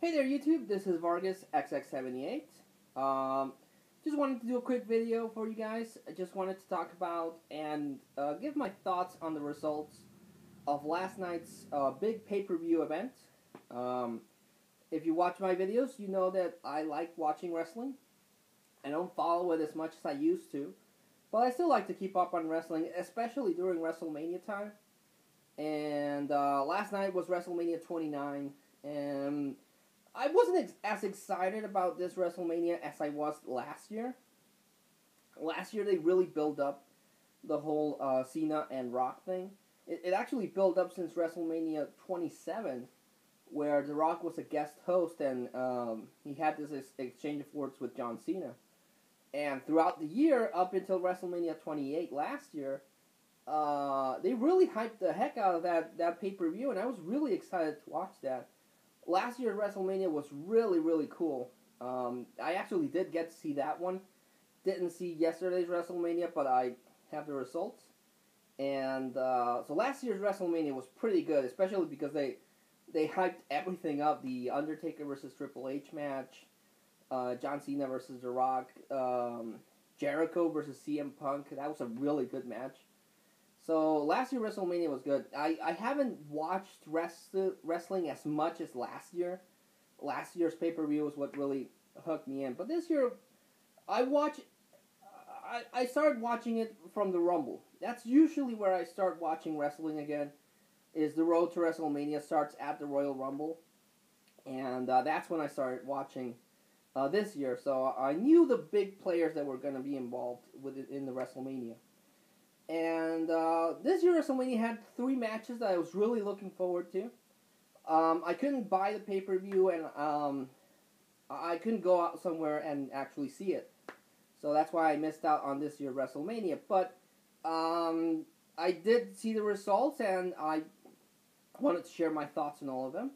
Hey there YouTube, this is Vargas XX78. Just wanted to do a quick video for you guys. I just wanted to talk about and give my thoughts on the results of last night's big pay-per-view event. If you watch my videos, you know that I like watching wrestling. I don't follow it as much as I used to, but I still like to keep up on wrestling, especially during Wrestlemania time. And last night was Wrestlemania 29, and I wasn't as excited about this WrestleMania as I was last year. Last year they really built up the whole Cena and Rock thing. It actually built up since WrestleMania 27, where The Rock was a guest host and he had this exchange of words with John Cena. And throughout the year, up until WrestleMania 28 last year, they really hyped the heck out of that pay-per-view, and I was really excited to watch that. Last year's WrestleMania was really, really cool. I actually did get to see that one. Didn't see yesterday's WrestleMania, but I have the results. And so last year's WrestleMania was pretty good, especially because they hyped everything up. The Undertaker versus Triple H match, John Cena versus The Rock, Jericho versus CM Punk. That was a really good match. So last year WrestleMania was good. I haven't watched wrestling as much as last year. Last year's pay-per-view was what really hooked me in. But this year, I started watching it from the Rumble. That's usually where I start watching wrestling again. Is the road to WrestleMania starts at the Royal Rumble. And that's when I started watching this year. So I knew the big players that were going to be involved in the WrestleMania. And this year WrestleMania had 3 matches that I was really looking forward to. I couldn't buy the pay-per-view, and I couldn't go out somewhere and actually see it. So that's why I missed out on this year's WrestleMania. But I did see the results, and I wanted to share my thoughts on all of them.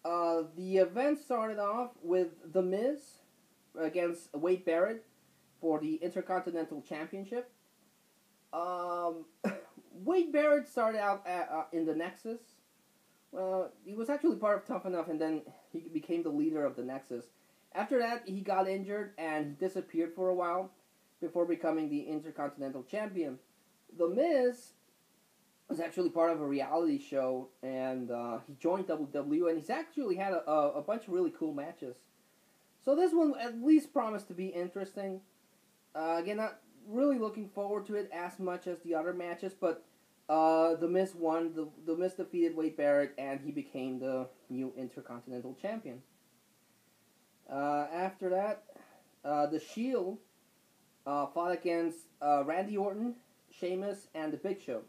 The event started off with The Miz against Wade Barrett for the Intercontinental Championship. Wade Barrett started out in the Nexus. He was actually part of Tough Enough, and then he became the leader of the Nexus. After that, he got injured and he disappeared for a while before becoming the Intercontinental Champion. The Miz was actually part of a reality show, and he joined WWE, and he's actually had a bunch of really cool matches. So this one at least promised to be interesting. Again, not really looking forward to it as much as the other matches, but The Miz won. The Miz defeated Wade Barrett, and he became the new Intercontinental Champion. After that, The Shield fought against Randy Orton, Sheamus, and The Big Show.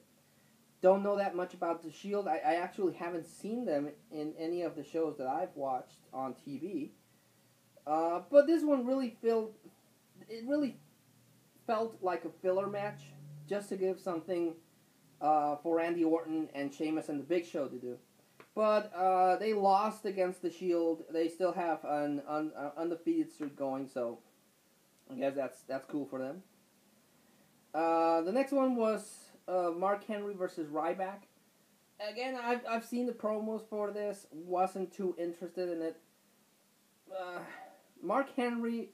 Don't know that much about The Shield. I actually haven't seen them in any of the shows that I've watched on TV. But this one really felt like a filler match, just to give something for Randy Orton and Sheamus and The Big Show to do. But they lost against The Shield. They still have an undefeated streak going, so I guess that's cool for them. The next one was Mark Henry versus Ryback. Again, I've seen the promos for this. Wasn't too interested in it. Mark Henry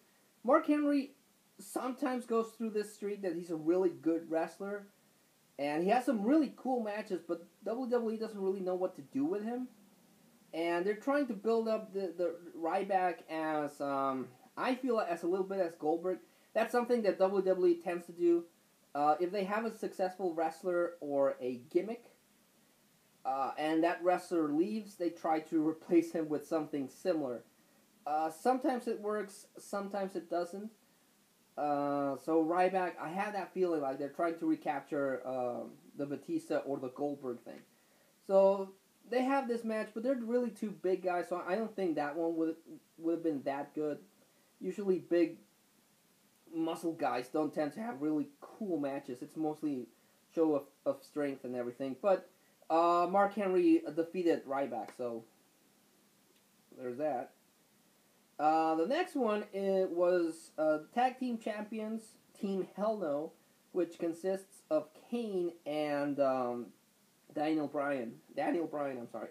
sometimes goes through this streak that he's a really good wrestler, and he has some really cool matches, but WWE doesn't really know what to do with him. And they're trying to build up the Ryback as, I feel as a little bit as Goldberg. That's something that WWE tends to do. If they have a successful wrestler or a gimmick, and that wrestler leaves, they try to replace him with something similar. Sometimes it works, sometimes it doesn't. So Ryback, I have that feeling like they're trying to recapture the Batista or the Goldberg thing. So they have this match, but they're really two big guys, so I don't think that one would have been that good. Usually big muscle guys don't tend to have really cool matches. It's mostly show of strength and everything. But Mark Henry defeated Ryback, so there's that. The next one was Tag Team Champions, Team Hell No, which consists of Kane and Daniel Bryan, I'm sorry.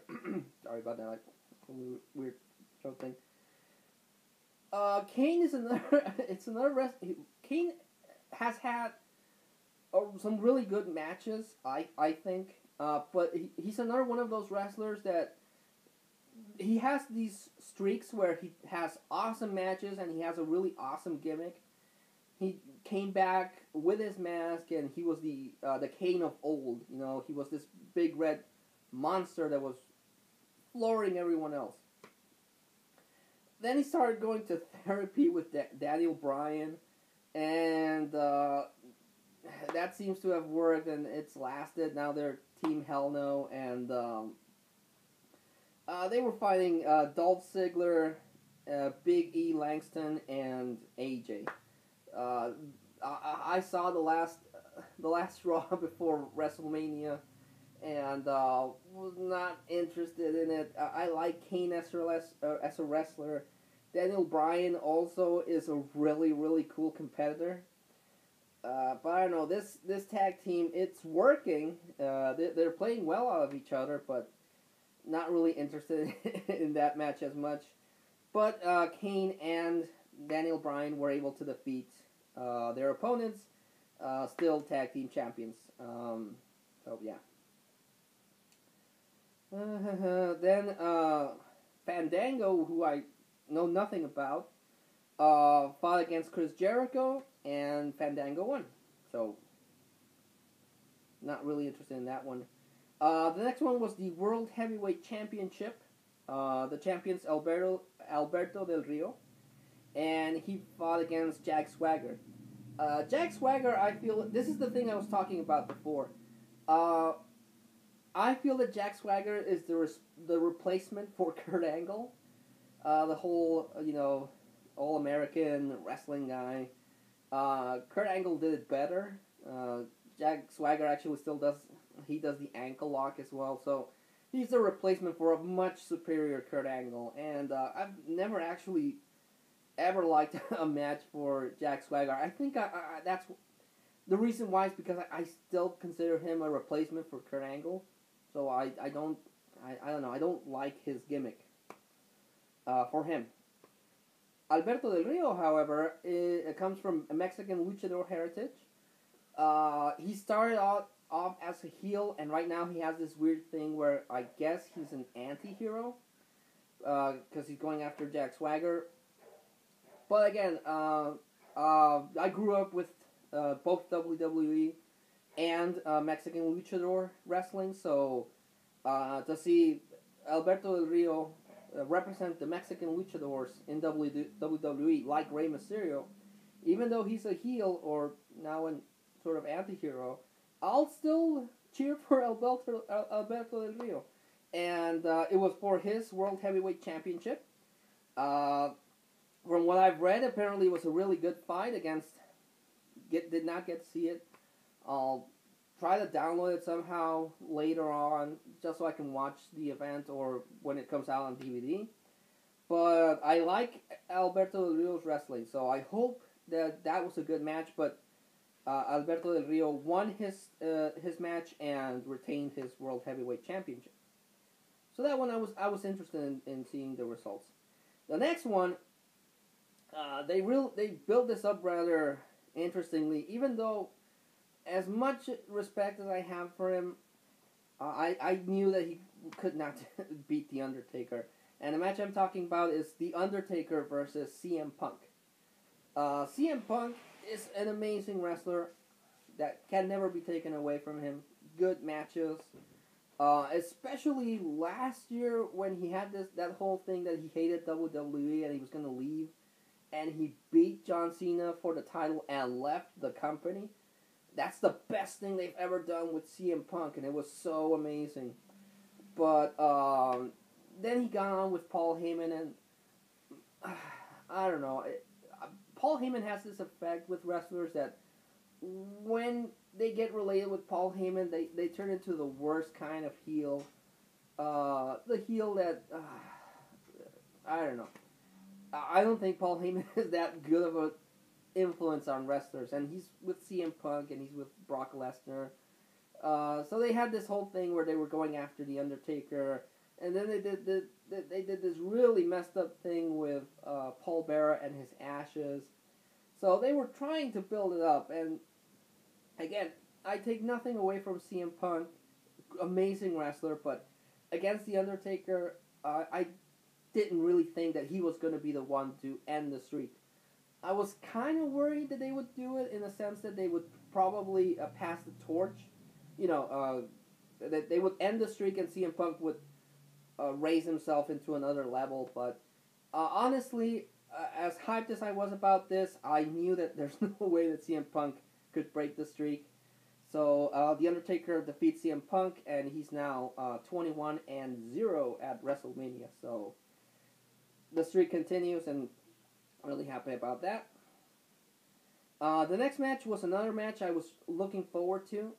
Sorry about that, like, weird show thing. Kane is another. It's another Kane has had some really good matches. I think. But he's another one of those wrestlers that he has these streaks where he has awesome matches and he has a really awesome gimmick. He came back with his mask and he was the Kane of old. You know, he was this big red monster that was flooring everyone else. Then he started going to therapy with Daniel Bryan, and that seems to have worked, and it's lasted. Now they're Team Hell No, and they were fighting Dolph Ziggler, Big E Langston, and AJ. I saw the last Raw before WrestleMania, and was not interested in it. I like Kane as a wrestler. Daniel Bryan also is a really, really cool competitor. But I don't know, this tag team, it's working. They're playing well out of each other, but not really interested in that match as much. But Kane and Daniel Bryan were able to defeat their opponents, still tag team champions. So yeah. Then Fandango, who I know nothing about, fought against Chris Jericho, and Fandango won. So, not really interested in that one. The next one was the World Heavyweight Championship. The champions Alberto Del Rio, and he fought against Jack Swagger. Jack Swagger, I feel, this is the thing I was talking about before. I feel that Jack Swagger is the replacement for Kurt Angle. The whole, all-American wrestling guy. Kurt Angle did it better. Jack Swagger actually still does the ankle lock as well, so he's a replacement for a much superior Kurt Angle. And I've never actually ever liked a match for Jack Swagger. I think that's the reason why is because I still consider him a replacement for Kurt Angle. So I don't know, I don't like his gimmick for him. Alberto Del Rio, however, it comes from a Mexican luchador heritage. He started off as a heel, and right now he has this weird thing where I guess he's an anti-hero, because he's going after Jack Swagger. But again, I grew up with both WWE and Mexican luchador wrestling, so to see Alberto Del Rio represent the Mexican luchadors in WWE, like Rey Mysterio, even though he's a heel or now a sort of anti-hero, I'll still cheer for Alberto Del Rio. And it was for his World Heavyweight Championship. From what I've read, apparently it was a really good fight did not get to see it. I'll try to download it somehow later on, just so I can watch the event or when it comes out on DVD. But I like Alberto Del Rio's wrestling, so I hope that was a good match. But Alberto Del Rio won his match and retained his World Heavyweight Championship. So that one I was interested in seeing the results. The next one, they built this up rather interestingly, even though as much respect as I have for him, I knew that he could not beat The Undertaker. And the match I'm talking about is The Undertaker versus CM Punk. CM Punk is an amazing wrestler that can never be taken away from him. Good matches. Especially last year when he had that whole thing that he hated WWE and he was going to leave. And he beat John Cena for the title and left the company. That's the best thing they've ever done with CM Punk, and it was so amazing. But then he got on with Paul Heyman, and I don't know. Paul Heyman has this effect with wrestlers that when they get related with Paul Heyman, they turn into the worst kind of heel. The heel that, I don't know. I don't think Paul Heyman is that good of an influence on wrestlers, and he's with CM Punk and he's with Brock Lesnar. So they had this whole thing where they were going after The Undertaker. And then they did this really messed up thing with Paul Bearer and his ashes. So they were trying to build it up, and again, I take nothing away from CM Punk, amazing wrestler, but against The Undertaker, I didn't really think that he was going to be the one to end the streak. I was kind of worried that they would do it in a sense that they would probably pass the torch, that they would end the streak and CM Punk would raise himself into another level. But honestly, as hyped as I was about this, I knew that there's no way that CM Punk could break the streak. So The Undertaker defeats CM Punk, and he's now 21-0 at Wrestlemania. So the streak continues, and I'm really happy about that. The next match was another match I was looking forward to,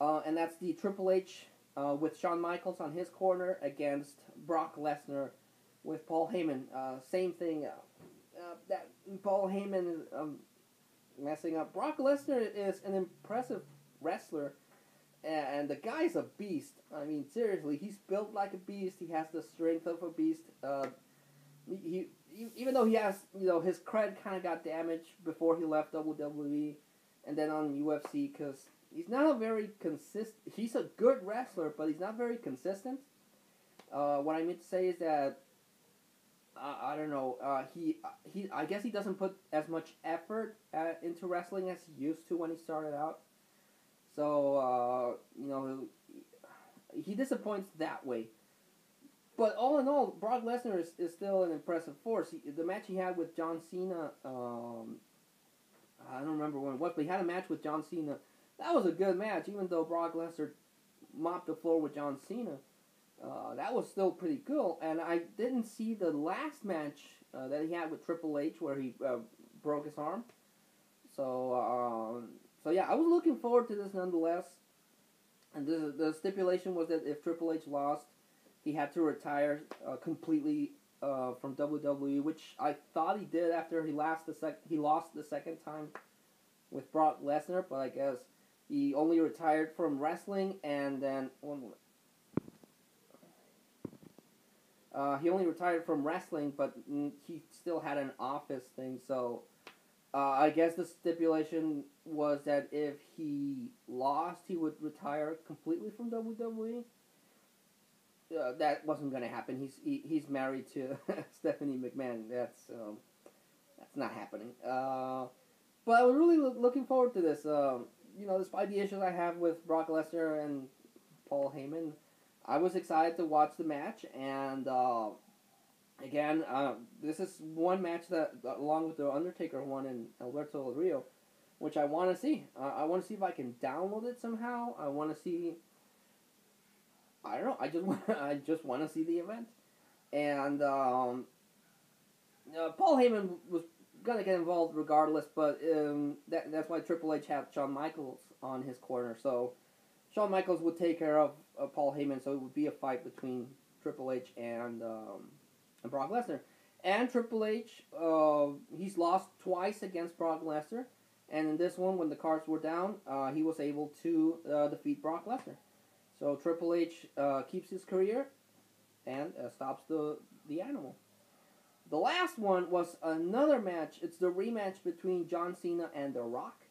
and that's the Triple H with Shawn Michaels on his corner against Brock Lesnar with Paul Heyman. Same thing. That Paul Heyman is messing up. Brock Lesnar is an impressive wrestler, and the guy's a beast. I mean, seriously, he's built like a beast. He has the strength of a beast. Even though he has, his cred kind of got damaged before he left WWE and then on UFC, because he's not a very consistent. He's a good wrestler, but he's not very consistent. What I meant to say is that I don't know. I guess he doesn't put as much effort into wrestling as he used to when he started out. So he disappoints that way. But all in all, Brock Lesnar is still an impressive force. The match he had with John Cena, I don't remember when it was, but he had a match with John Cena. That was a good match, even though Brock Lesnar mopped the floor with John Cena. That was still pretty cool. And I didn't see the last match that he had with Triple H where he broke his arm. So yeah, I was looking forward to this nonetheless. And the stipulation was that if Triple H lost, he had to retire completely from WWE, which I thought he did after he lost the second time with Brock Lesnar, but I guess he only retired from wrestling, and then he only retired from wrestling, but he still had an office thing, so I guess the stipulation was that if he lost, he would retire completely from WWE. That wasn't going to happen. He's married to Stephanie McMahon. That's not happening. But I was really looking forward to this. Despite the issues I have with Brock Lesnar and Paul Heyman, I was excited to watch the match. And again, this is one match that, along with the Undertaker one in Alberto Del Rio, which I want to see. I want to see if I can download it somehow. I want to see. I don't know. I just want to see the event, and Paul Heyman was gonna get involved regardless, but that's why Triple H had Shawn Michaels on his corner. So Shawn Michaels would take care of Paul Heyman, so it would be a fight between Triple H and Brock Lesnar. And Triple H, he's lost twice against Brock Lesnar, and in this one, when the cards were down, he was able to defeat Brock Lesnar. So Triple H keeps his career and stops the animal. The last one was another match. It's the rematch between John Cena and The Rock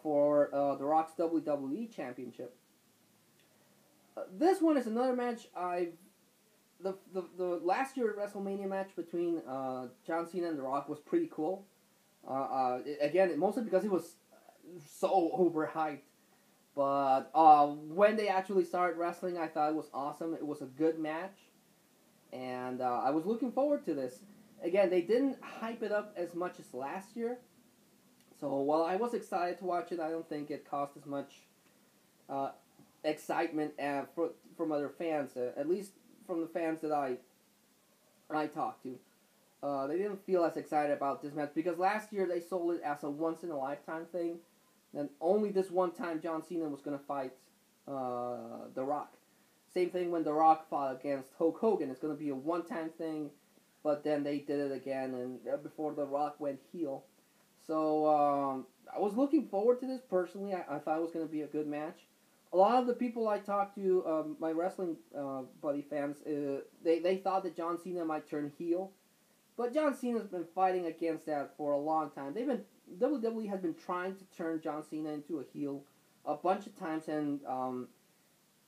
for The Rock's WWE Championship. This one is another match the last year Wrestlemania match between John Cena and The Rock was pretty cool. Again, mostly because it was so overhyped. But when they actually started wrestling, I thought it was awesome. It was a good match. And I was looking forward to this. Again, they didn't hype it up as much as last year. So while I was excited to watch it, I don't think it caused as much excitement from other fans. At least from the fans that I talked to. They didn't feel as excited about this match. Because last year they sold it as a once-in-a-lifetime thing. And only this one time John Cena was going to fight The Rock. Same thing when The Rock fought against Hulk Hogan. It's going to be a one-time thing, but then they did it again and before The Rock went heel. So I was looking forward to this personally. I thought it was going to be a good match. a lot of the people I talked to, my wrestling buddy fans, they thought that John Cena might turn heel, but John Cena's been fighting against that for a long time. WWE has been trying to turn John Cena into a heel a bunch of times, and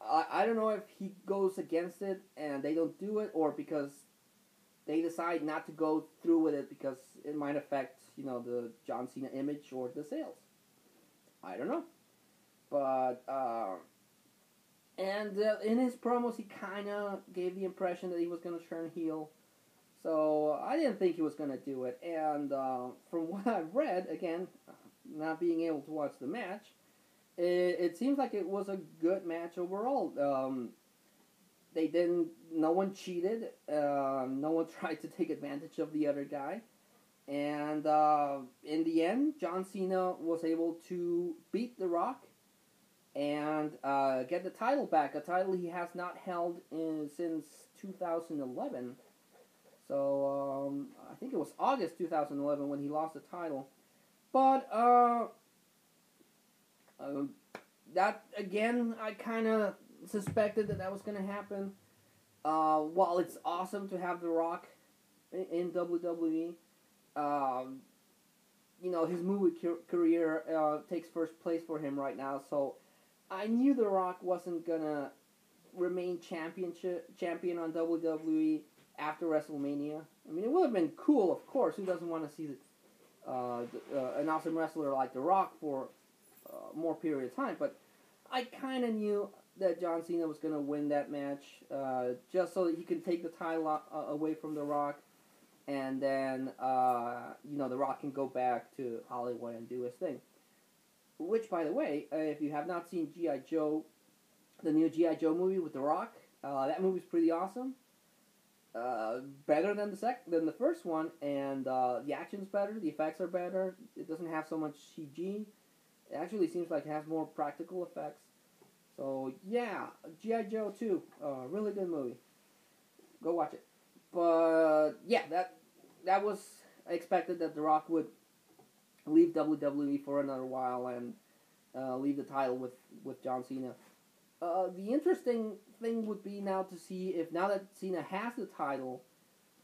I don't know if he goes against it and they don't do it, or because they decide not to go through with it because it might affect, the John Cena image or the sales. I don't know. But, in his promos, he kind of gave the impression that he was going to turn heel. So, I didn't think he was going to do it. And, from what I've read, again, not being able to watch the match, it seems like it was a good match overall. No one cheated. No one tried to take advantage of the other guy. And in the end, John Cena was able to beat The Rock and get the title back. A title he has not held since 2011. So I think it was August 2011 when he lost the title. But that, again, I kind of suspected that was going to happen. While it's awesome to have The Rock in WWE, his movie career takes first place for him right now. So I knew The Rock wasn't gonna remain champion on WWE after WrestleMania. I mean, it would have been cool, of course. Who doesn't want to see an awesome wrestler like The Rock for more period of time? But I kind of knew that John Cena was going to win that match, just so that he can take the title away from The Rock, and then, The Rock can go back to Hollywood and do his thing. Which, by the way, if you have not seen G.I. Joe, the new G.I. Joe movie with The Rock, that movie's pretty awesome. Better than the first one, and the action's better, the effects are better, it doesn't have so much CG. It actually seems like it has more practical effects. So, yeah, G.I. Joe 2, really good movie. Go watch it. But, yeah, that was, I expected that The Rock would leave WWE for another while and leave the title with John Cena. The interesting thing would be now to see if, now that Cena has the title,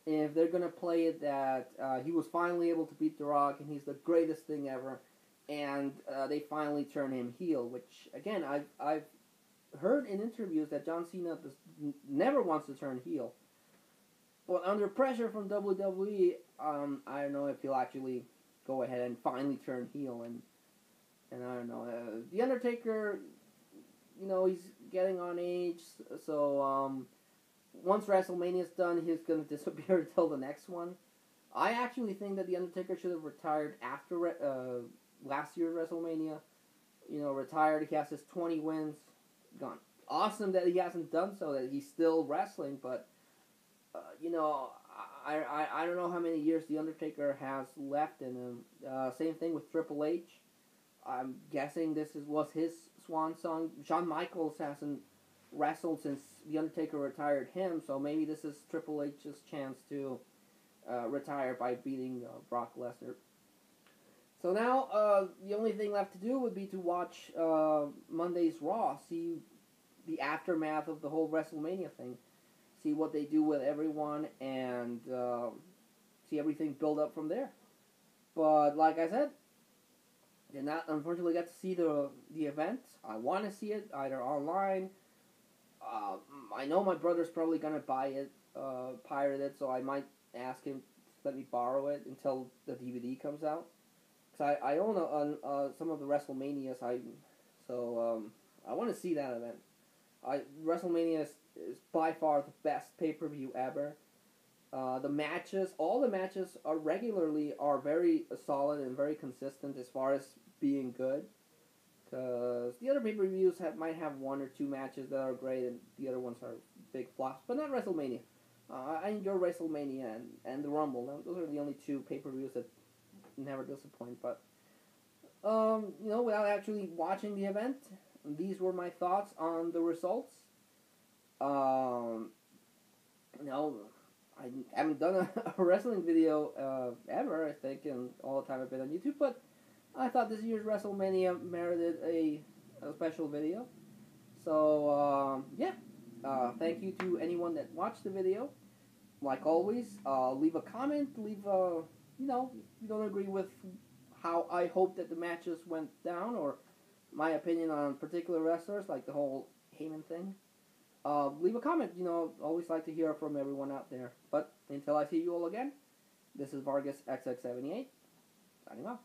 if they're going to play it that he was finally able to beat The Rock and he's the greatest thing ever, and they finally turn him heel, which, again, I've heard in interviews that John Cena never wants to turn heel. But under pressure from WWE, I don't know if he'll actually go ahead and finally turn heel. And I don't know. The Undertaker, he's getting on age. So once WrestleMania's done, he's going to disappear until the next one. I actually think that The Undertaker should have retired after last year's WrestleMania. Retired. He has his 20 wins. Gone. Awesome that he hasn't done so, that he's still wrestling, but I don't know how many years The Undertaker has left in him. Same thing with Triple H. I'm guessing this was his swan song. Shawn Michaels hasn't wrestled since The Undertaker retired him, so maybe this is Triple H's chance to retire by beating Brock Lesnar. So now, the only thing left to do would be to watch Monday's Raw, see the aftermath of the whole WrestleMania thing, see what they do with everyone, and see everything build up from there. But like I said, did not unfortunately get to see the event. I want to see it either online. I know my brother's probably gonna buy it, pirate it, so I might ask him to let me borrow it until the DVD comes out. Cause I own some of the WrestleManias. I want to see that event. WrestleMania is by far the best pay-per-view ever. The matches, all the matches are very solid and very consistent as far as being good. Because the other pay-per-views might have one or two matches that are great and the other ones are big flops, but not WrestleMania. I enjoy WrestleMania and the Rumble. Those are the only two pay-per-views that never disappoint. But without actually watching the event, these were my thoughts on the results. I haven't done a wrestling video ever, I think, in all the time I've been on YouTube, but I thought this year's WrestleMania merited a special video. So, yeah. Thank you to anyone that watched the video. Like always, leave a comment, leave a, you know, if you don't agree with how I hope that the matches went down, or my opinion on particular wrestlers, like the whole Heyman thing. Leave a comment, you know, always like to hear from everyone out there. But until I see you all again, this is Vargas XX78, signing off.